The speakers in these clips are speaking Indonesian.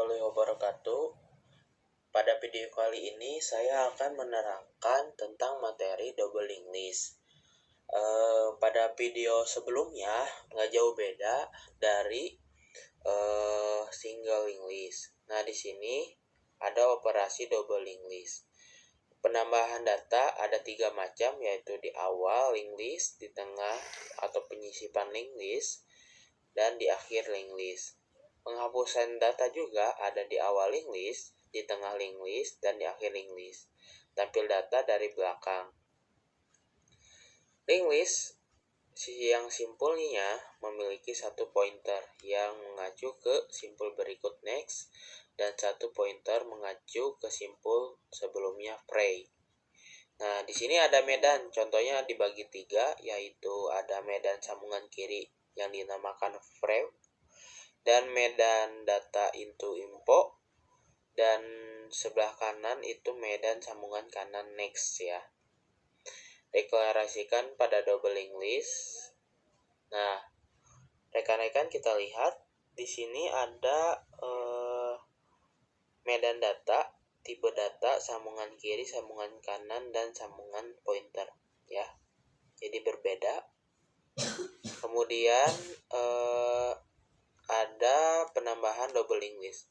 warahmatullahi wabarakatuh. Pada video kali ini saya akan menerangkan tentang materi double linked list. Pada video sebelumnya nggak jauh beda dari single linked list. Nah, di sini ada operasi double linked list. Penambahan data ada 3 macam, yaitu di awal linked list, di tengah atau penyisipan linked list, dan di akhir linked list. Penghapusan data juga ada di awal linked list, di tengah linked list, dan di akhir linked list. Tampil data dari belakang. Linked list yang simpulnya memiliki satu pointer yang mengacu ke simpul berikut next, dan satu pointer mengacu ke simpul sebelumnya pray. Nah, di sini ada medan, contohnya dibagi 3, yaitu ada medan sambungan kiri yang dinamakan frame, dan medan data into info, dan sebelah kanan itu medan sambungan kanan next ya. Deklarasikan pada double linked list. Nah, rekan-rekan kita lihat di sini ada medan data, tipe data, sambungan kiri, sambungan kanan, dan sambungan pointer ya. Jadi berbeda. Kemudian ada penambahan double linked list.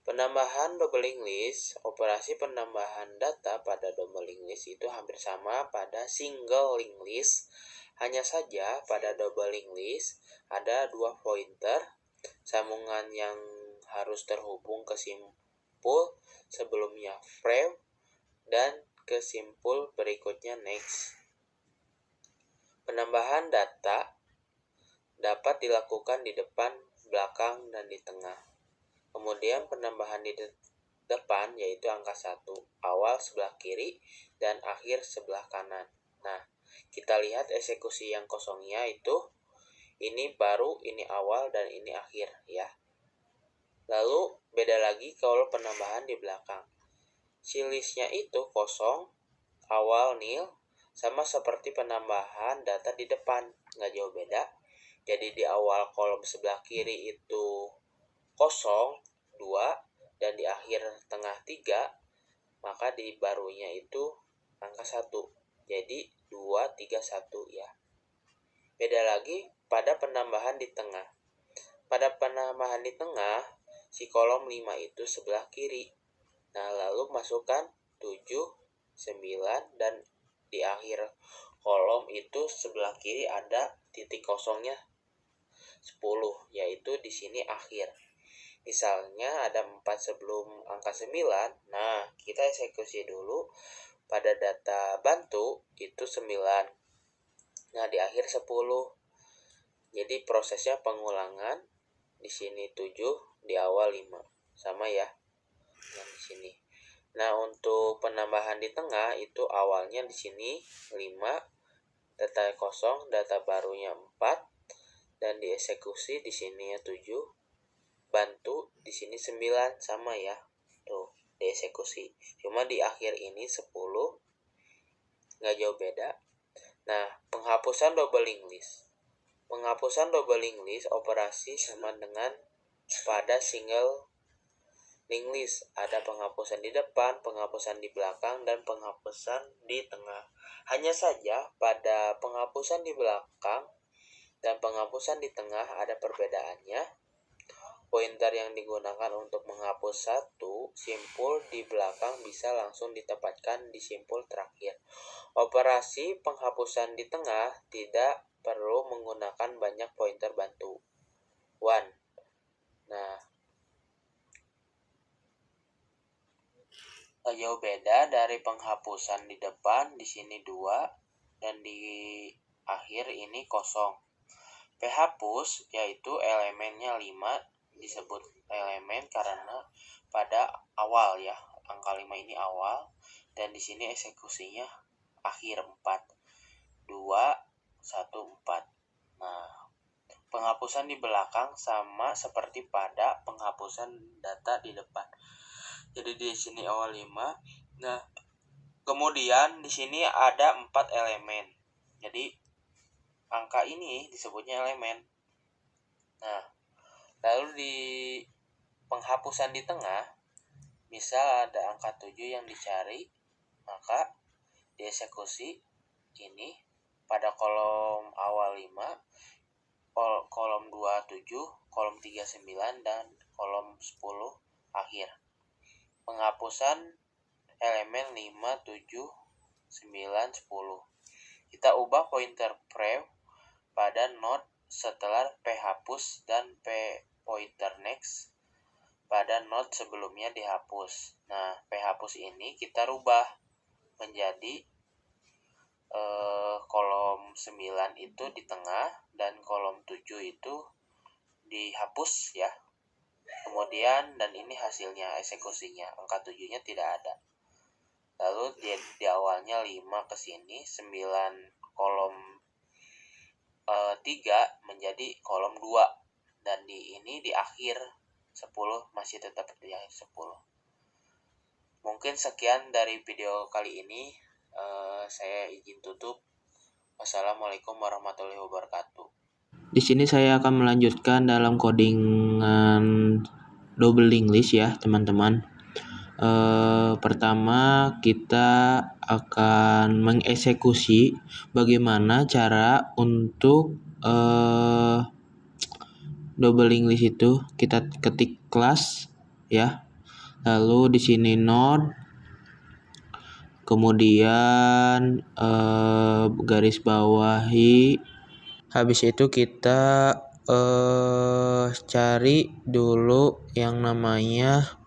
Penambahan double linked list, operasi penambahan data pada double linked list itu hampir sama pada single linked list. Hanya saja pada double linked list ada 2 pointer, sambungan yang harus terhubung ke simpul sebelumnya frame dan ke simpul berikutnya next. Penambahan data dapat dilakukan di depan, belakang, dan di tengah. Kemudian penambahan di depan yaitu angka 1, awal sebelah kiri dan akhir sebelah kanan. Nah, kita lihat eksekusi yang kosongnya itu, ini baru, ini awal, dan ini akhir ya. Lalu beda lagi kalau penambahan di belakang. Si listnya itu kosong, awal nil, sama seperti penambahan data di depan, nggak jauh beda. Jadi di awal kolom sebelah kiri itu kosong 2, dan di akhir tengah 3, maka di barunya itu angka 1. Jadi 2, 3, 1 ya. Beda lagi pada penambahan di tengah. Pada penambahan di tengah, si kolom 5 itu sebelah kiri. Nah, lalu masukkan 7, 9, dan di akhir kolom itu sebelah kiri ada titik kosongnya 10, yaitu di sini akhir. Misalnya ada 4 sebelum angka 9, nah kita eksekusi dulu pada data bantu itu 9. Nah, di akhir 10. Jadi prosesnya pengulangan, di sini 7, di awal 5. Sama ya. Yang di sini. Nah, untuk penambahan di tengah itu awalnya di sini 5, data kosong, data barunya 4, dan dieksekusi di sini 7. Bantu di sini 9, sama ya. Tuh, dieksekusi. Cuma di akhir ini 10. Nggak jauh beda. Nah, penghapusan double linked list. Penghapusan double linked list operasi sama dengan pada single linked list. Ada penghapusan di depan, penghapusan di belakang, dan penghapusan di tengah. Hanya saja pada penghapusan di belakang dan penghapusan di tengah ada perbedaannya. Pointer yang digunakan untuk menghapus satu simpul di belakang bisa langsung ditempatkan di simpul terakhir. Operasi penghapusan di tengah tidak perlu menggunakan banyak pointer bantu. 1. Nah, jauh beda dari penghapusan di depan, di sini 2, dan di akhir ini kosong. Phapus yaitu elemennya 5, disebut elemen karena pada awal ya, angka 5 ini awal, dan di sini eksekusinya akhir 4. 2, 1, 4. Nah, penghapusan di belakang sama seperti pada penghapusan data di depan. Jadi di sini awal 5. Nah, kemudian di sini ada 4 elemen. Jadi angka ini disebutnya elemen. Nah, lalu di penghapusan di tengah, misal ada angka 7 yang dicari, maka dieksekusi ini pada kolom awal 5, kolom 2 7, kolom 3 9, dan kolom 10 akhir. Penghapusan elemen 5, 7, 9, 10. Kita ubah pointer prev pada node setelah p hapus dan p pointer next pada node sebelumnya dihapus. Nah, p hapus ini kita rubah menjadi kolom 9 itu di tengah dan kolom 7 itu dihapus ya. Kemudian, dan ini hasilnya eksekusinya, angka 7-nya tidak ada. Lalu di awalnya 5 ke sini, 9 kolom 3 menjadi kolom 2, dan di akhir 10 masih tetap di akhir 10. Mungkin sekian dari video kali ini. Saya izin tutup. Wassalamualaikum warahmatullahi wabarakatuh. Di sini saya akan melanjutkan dalam codingan double English ya teman-teman. Pertama kita akan mengeksekusi bagaimana cara untuk double English itu. Kita ketik kelas ya, lalu di sini node, kemudian garis bawahi. Habis itu kita cari dulu yang namanya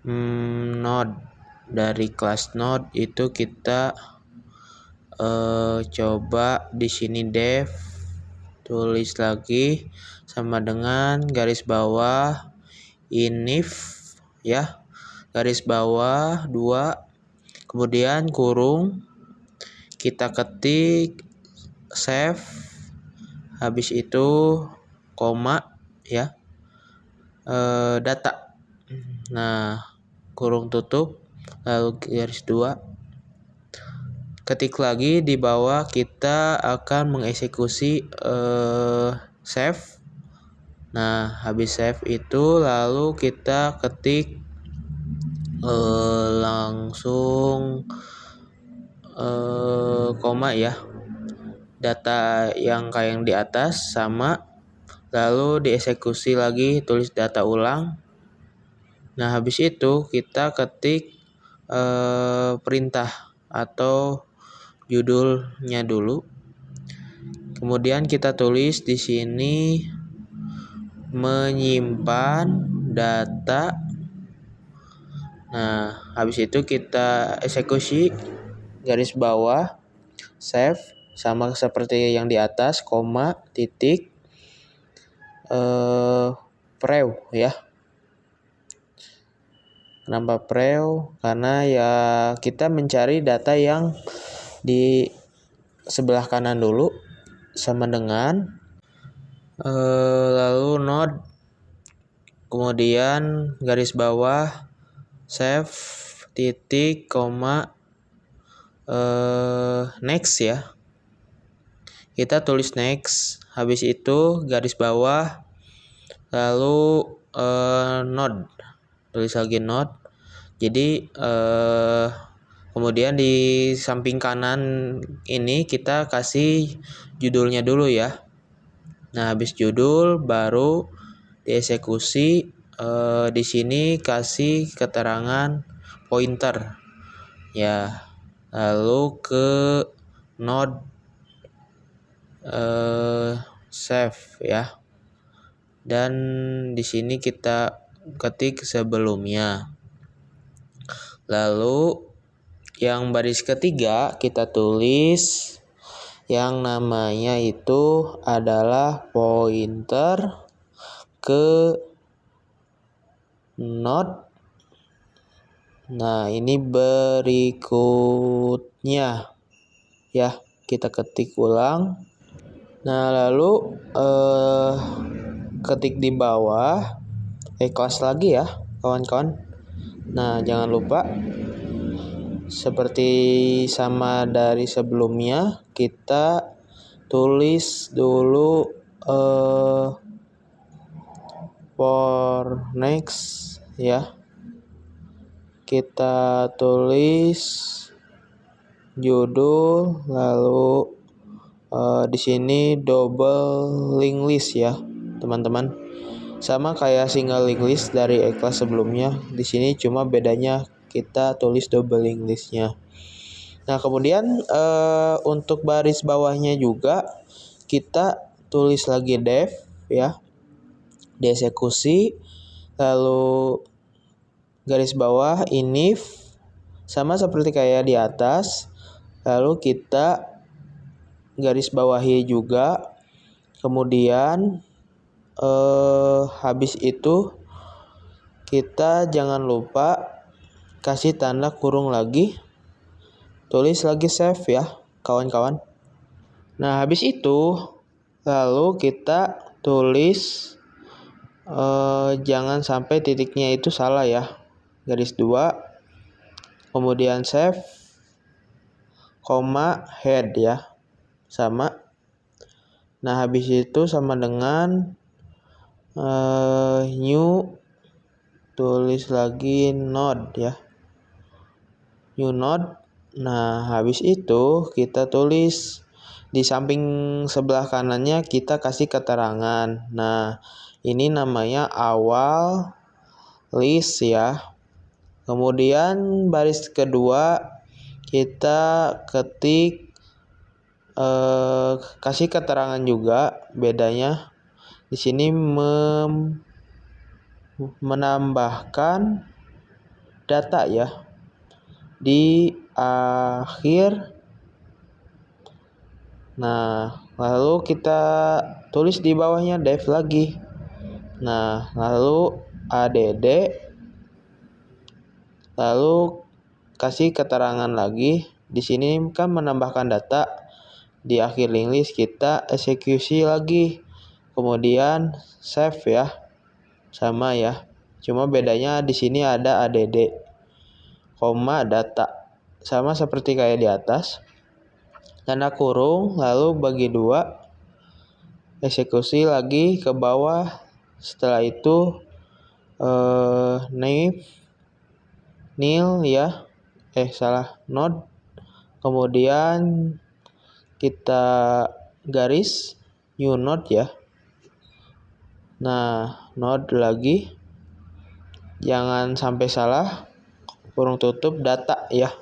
node. Dari kelas node itu kita coba di sini def, tulis lagi sama dengan garis bawah inif ya, garis bawah 2, kemudian kurung, kita ketik save, habis itu koma ya, data. Nah, kurung tutup, lalu garis 2, ketik lagi di bawah. Kita akan mengeksekusi save. Nah, habis save itu lalu kita ketik langsung koma ya, data yang kayak yang di atas sama, lalu dieksekusi lagi, tulis data ulang. Nah, habis itu kita ketik perintah atau judulnya dulu. Kemudian kita tulis di sini menyimpan data. Nah, habis itu kita eksekusi garis bawah save sama seperti yang di atas, koma, titik, prev ya. Kenapa prev? Karena ya kita mencari data yang di sebelah kanan dulu sama dengan lalu node, kemudian garis bawah save, titik, koma, next ya. Kita tulis next, habis itu garis bawah, lalu node, tulis lagi node. Jadi kemudian di samping kanan ini kita kasih judulnya dulu ya. Nah, habis judul baru dieksekusi. Di sini kasih keterangan pointer ya, lalu ke node save ya, dan di sini kita ketik sebelumnya. Lalu yang baris ketiga kita tulis yang namanya itu adalah pointer ke node. Nah, ini berikutnya ya, kita ketik ulang. Nah, lalu ketik di bawah kelas lagi ya kawan-kawan. Nah, jangan lupa seperti sama dari sebelumnya, kita tulis dulu for next ya. Kita tulis judul, lalu di sini double linked list ya, teman-teman. Sama kayak single linked list dari kelas sebelumnya. Di sini cuma bedanya kita tulis double linked listnya. Nah, kemudian untuk baris bawahnya juga kita tulis lagi def ya, dieksekusi, lalu garis bawah inif sama seperti kayak di atas, lalu kita garis bawahi juga, kemudian habis itu kita jangan lupa kasih tanda kurung lagi, tulis lagi save ya kawan-kawan. Nah, habis itu lalu kita tulis jangan sampai titiknya itu salah ya, garis 2, kemudian save, koma, head ya, sama. Nah, habis itu sama dengan new, tulis lagi node ya, new node. Nah, habis itu kita tulis di samping sebelah kanannya kita kasih keterangan. Nah, ini namanya awal list ya. Kemudian baris kedua kita ketik kasih keterangan juga, bedanya di sini menambahkan data ya di akhir. Nah, lalu kita tulis di bawahnya def lagi. Nah, lalu add, lalu kasih keterangan lagi. Di sini kan menambahkan data di akhir linked list, kita eksekusi lagi. Kemudian save ya. Sama ya. Cuma bedanya di sini ada add, koma data. Sama seperti kayak di atas. Tanda kurung, lalu bagi 2, eksekusi lagi ke bawah. Setelah itu nil ya, node. Kemudian kita garis new node ya. Nah, node lagi, jangan sampai salah, kurung tutup data ya.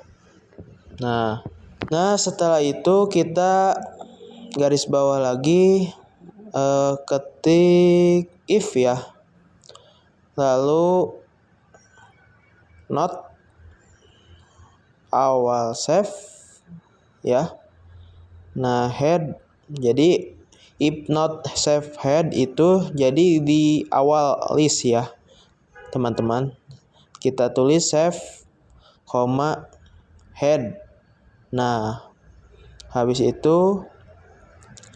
Nah, setelah itu kita garis bawah lagi, ketik if ya, lalu not awal save ya. Nah, head, jadi if not save head itu jadi di awal list ya teman-teman. Kita tulis save, koma, head. Nah, habis itu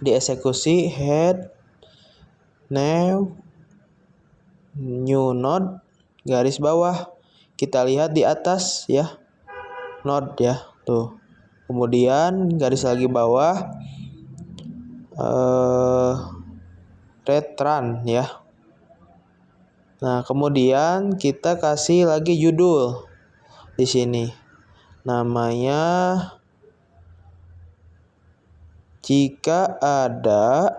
dieksekusi head, new node, garis bawah. Kita lihat di atas ya, node ya, tuh. Kemudian garis lagi bawah, return ya. Nah, kemudian kita kasih lagi judul di sini. Namanya jika ada,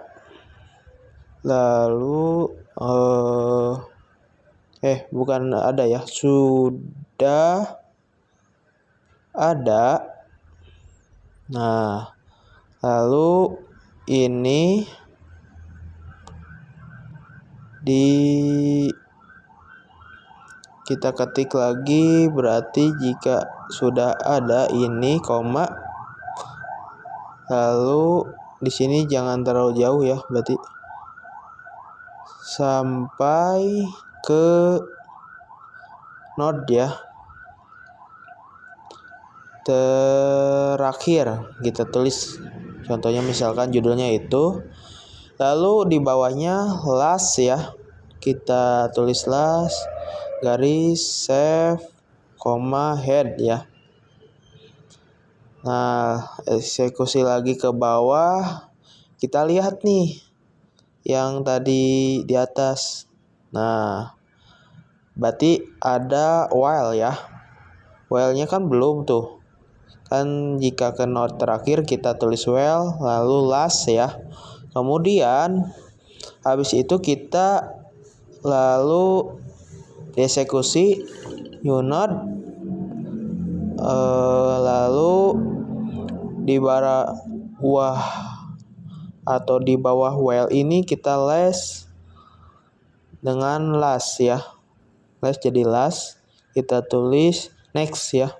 lalu bukan ada ya, sudah ada. Nah, lalu ini kita ketik lagi, berarti jika sudah ada ini, koma. Lalu di sini jangan terlalu jauh ya, berarti sampai ke node ya. Terakhir kita tulis, contohnya misalkan judulnya itu, lalu di bawahnya last ya, kita tulis last, garis save, koma, head ya. Nah, eksekusi lagi ke bawah, kita lihat nih yang tadi di atas. Nah, berarti ada while ya. While-nya kan belum tuh. Kan jika ke node terakhir kita tulis while, lalu last ya. Kemudian habis itu kita lalu dieksekusi new node, lalu di bawah atau di bawah while ini kita less dengan last ya. Last jadi last, kita tulis next ya.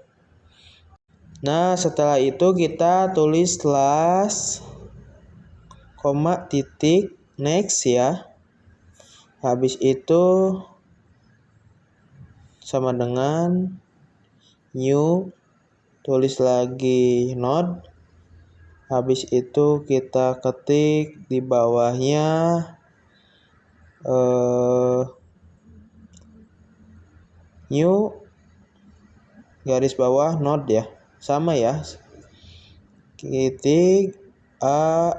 Nah, setelah itu kita tulis last, koma, titik, next ya. Habis itu sama dengan new, tulis lagi node. Habis itu kita ketik di bawahnya new garis bawah node ya. Sama ya. Titik a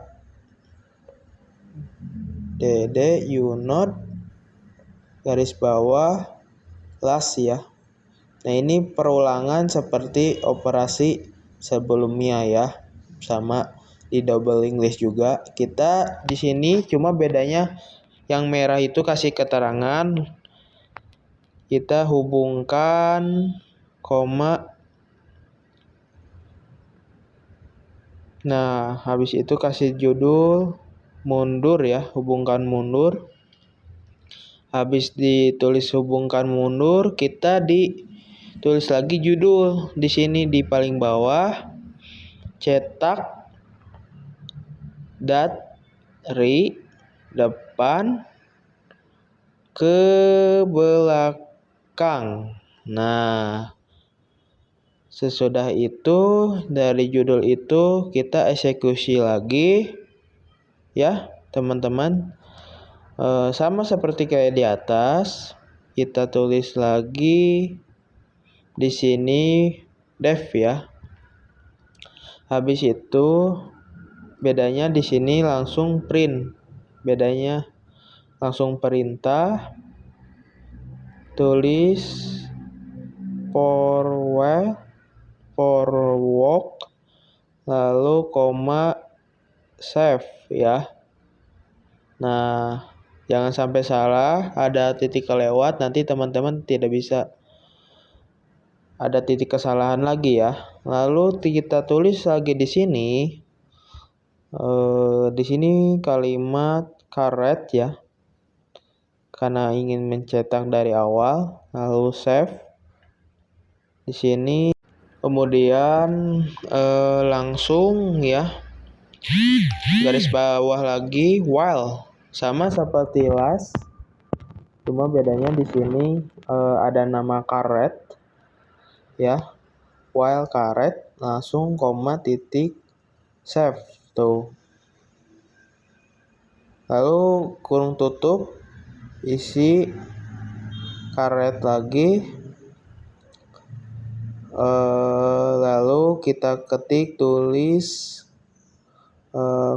dd u node garis bawah last ya. Nah, ini perulangan seperti operasi sebelumnya ya. Sama di double English juga. Kita di sini cuma bedanya yang merah itu kasih keterangan. Kita hubungkan koma. Nah, habis itu kasih judul mundur ya, hubungkan mundur. Habis ditulis hubungkan mundur, kita ditulis lagi judul di sini di paling bawah. Cetak dari depan ke belakang. Nah, sesudah itu dari judul itu kita eksekusi lagi ya teman-teman. Sama seperti kayak di atas, kita tulis lagi di sini def ya. Habis itu bedanya di sini langsung print. Bedanya langsung perintah, tulis for while, for walk, lalu koma save ya. Nah, jangan sampai salah, ada titik kelewat, nanti teman-teman tidak bisa ada titik kesalahan lagi ya. Lalu kita tulis lagi di sini. Di sini kalimat karet ya. Karena ingin mencetak dari awal, lalu save. Di sini kemudian langsung ya. Garis bawah lagi while. Sama seperti last. Cuma bedanya di sini ada nama karet ya, while karet, langsung koma titik save tuh. Lalu kurung tutup, isi karet lagi, lalu kita ketik tulis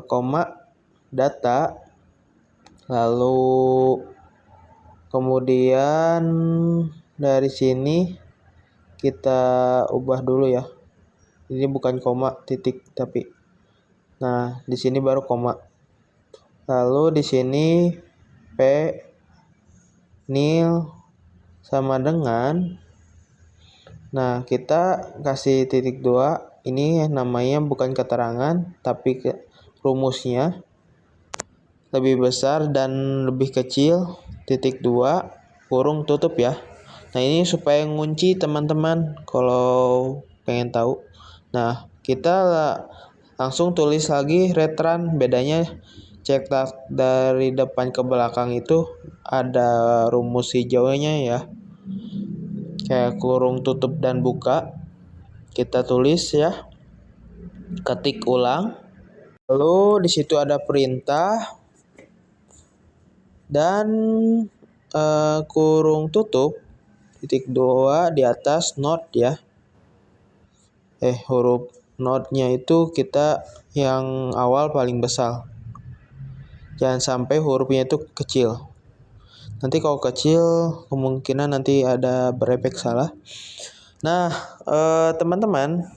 koma data, lalu kemudian dari sini kita ubah dulu ya. Ini bukan koma titik tapi. Nah, di sini baru koma. Lalu di sini p nil sama dengan. Nah, kita kasih titik 2. Ini namanya bukan keterangan tapi rumusnya. Lebih besar dan lebih kecil. Titik 2 kurung tutup ya. Nah, ini supaya ngunci teman-teman kalau pengen tahu. Nah, kita langsung tulis lagi retrun. Bedanya cetak dari depan ke belakang itu ada rumus hijaunya ya. Kayak kurung tutup dan buka. Kita tulis ya. Ketik ulang. Lalu di situ ada perintah dan kurung tutup titik 2 di atas note ya. Huruf note-nya itu kita yang awal paling besar. Jangan sampai hurufnya itu kecil. Nanti kalau kecil kemungkinan nanti ada berefek salah. Nah, teman-teman,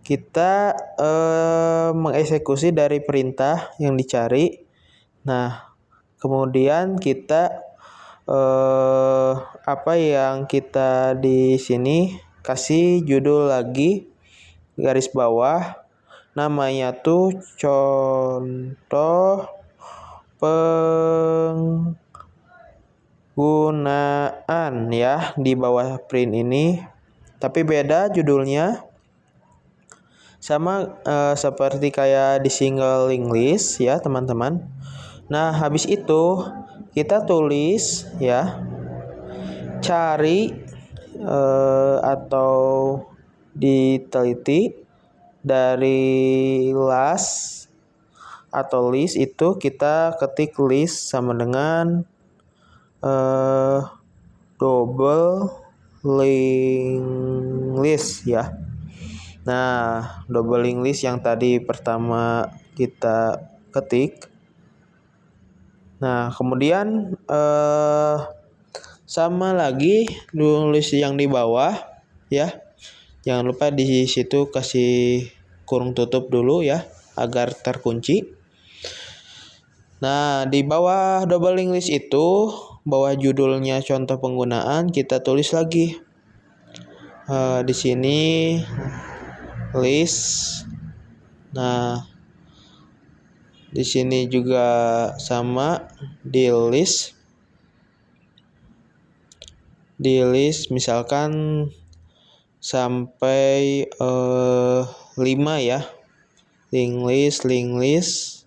kita mengeksekusi dari perintah yang dicari. Nah, kemudian kita apa yang kita di sini kasih judul lagi garis bawah, namanya tuh contoh penggunaan ya di bawah print ini, tapi beda judulnya, sama seperti kayak di single link list ya teman-teman. Nah, habis itu kita tulis ya, cari atau diteliti dari last atau list itu kita ketik list sama dengan double link list ya. Nah, double link list yang tadi pertama kita ketik. Nah, kemudian sama lagi nulis yang di bawah ya. Jangan lupa di situ kasih kurung tutup dulu ya agar terkunci. Nah, di bawah double link list itu, bawah judulnya contoh penggunaan, kita tulis lagi di sini list. Nah, di sini juga sama di list misalkan sampai 5 ya. Link list.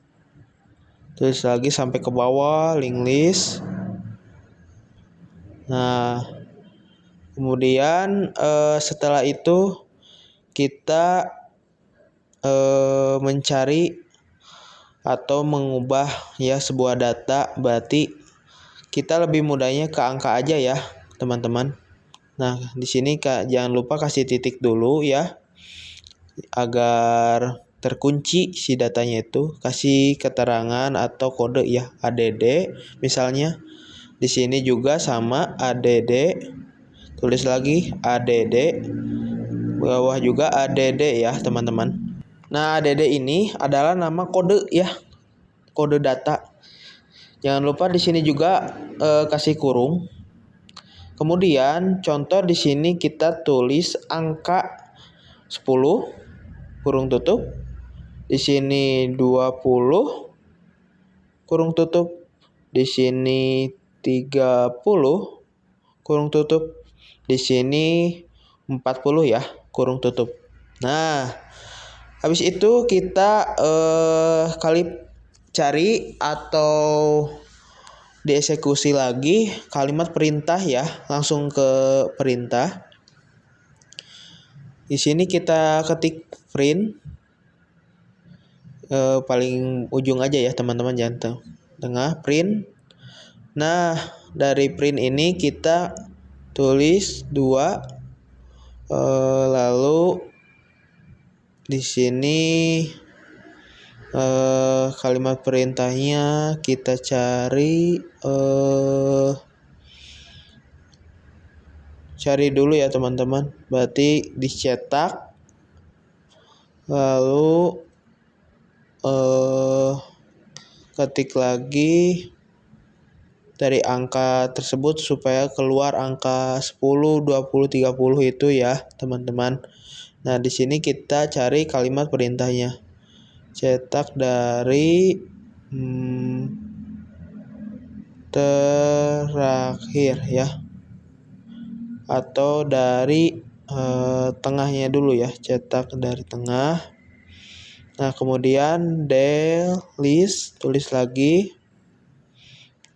Terus lagi sampai ke bawah link list. Nah, kemudian setelah itu kita mencari atau mengubah ya sebuah data, berarti kita lebih mudahnya ke angka aja ya teman-teman. Nah, di sini jangan lupa kasih titik dulu ya agar terkunci si datanya itu. Kasih keterangan atau kode ya, ADD misalnya. Di sini juga sama ADD. Tulis lagi ADD. Bawah juga ADD ya, teman-teman. Nah, ADD ini adalah nama kode ya. Kode data. Jangan lupa di sini juga kasih kurung. Kemudian contoh di sini kita tulis angka 10 kurung tutup. Di sini 20 kurung tutup. Di sini 30 kurung tutup. Di sini 40 ya kurung tutup. Nah, habis itu kita cari atau dieksekusi lagi kalimat perintah ya, langsung ke perintah. Di sini kita ketik print paling ujung aja ya teman-teman, jangan tengah, print. Nah, dari print ini kita tulis 2, lalu di sini kalimat perintahnya kita cari dulu ya teman-teman. Berarti dicetak, lalu ketik lagi dari angka tersebut supaya keluar angka 10, 20, 30 itu ya teman-teman. Nah, di sini kita cari kalimat perintahnya. Cetak dari terakhir ya. Atau dari tengahnya dulu ya. Cetak dari tengah. Nah, kemudian del list, tulis lagi.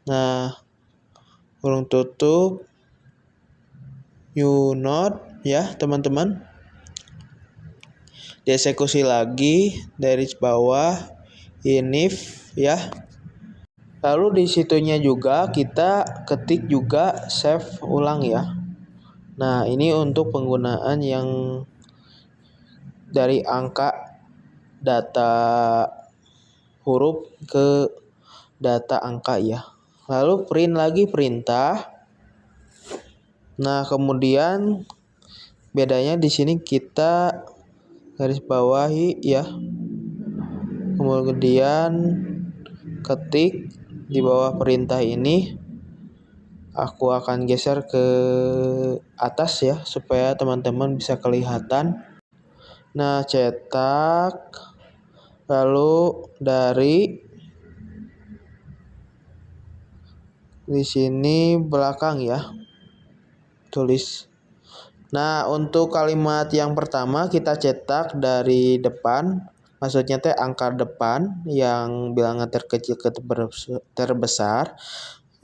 Nah, kurung tutup new node ya teman-teman. Dieksekusi lagi dari bawah inif ya. Lalu di situnya juga kita ketik juga save ulang ya. Nah, ini untuk penggunaan yang dari angka data huruf ke data angka ya. lalu print lagi perintah. Nah, kemudian bedanya di sini kita garis bawahi ya. Kemudian ketik di bawah perintah ini. Aku akan geser ke atas ya supaya teman-teman bisa kelihatan. Nah, cetak, lalu dari di sini belakang ya, tulis. Nah, untuk kalimat yang pertama kita cetak dari depan, maksudnya angka depan yang bilangan terkecil ke terbesar.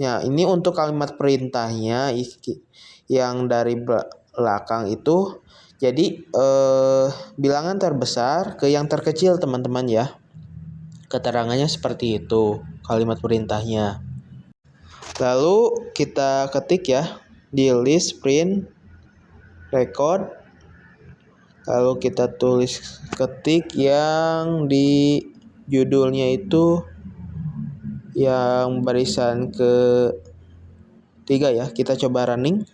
Ya, ini untuk kalimat perintahnya yang dari belakang itu. Jadi bilangan terbesar ke yang terkecil teman-teman ya. Keterangannya seperti itu kalimat perintahnya. Lalu kita ketik ya di list print record. Lalu kita tulis ketik yang di judulnya itu yang barisan ke-3 ya. Kita coba running.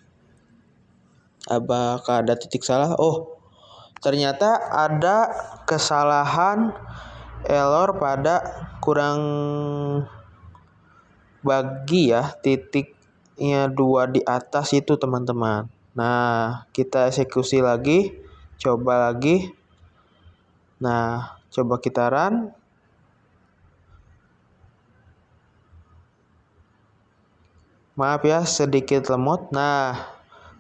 Apakah ada titik salah? Oh, ternyata ada kesalahan error pada kurang bagi ya titiknya 2 di atas itu teman-teman. Nah, kita eksekusi lagi, coba lagi. Nah, coba kita run. Maaf ya, sedikit lemot. Nah,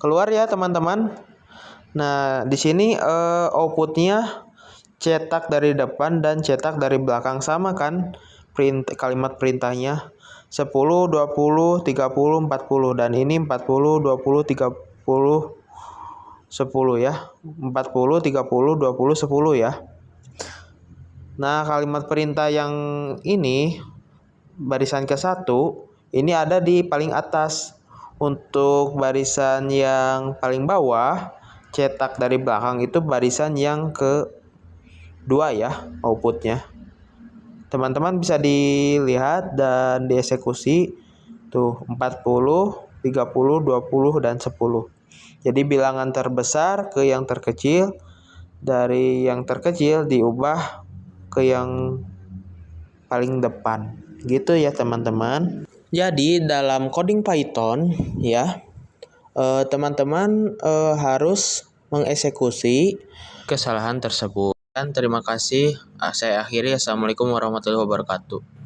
keluar ya teman-teman. Nah, di sini outputnya cetak dari depan dan cetak dari belakang sama kan? Kalimat perintahnya 10, 20, 30, 40 dan ini 40, 20, 30, 10 ya. 40, 30, 20, 10 ya. Nah, kalimat perintah yang ini barisan ke-1 ini ada di paling atas. Untuk barisan yang paling bawah, cetak dari belakang itu barisan yang ke-2 ya outputnya. Teman-teman bisa dilihat dan dieksekusi tuh 40, 30, 20 dan 10. Jadi bilangan terbesar ke yang terkecil, dari yang terkecil diubah ke yang paling depan. Gitu ya teman-teman. Jadi dalam coding Python ya, teman-teman harus mengeksekusi kesalahan tersebut. Dan terima kasih. Saya akhiri. Assalamualaikum warahmatullahi wabarakatuh.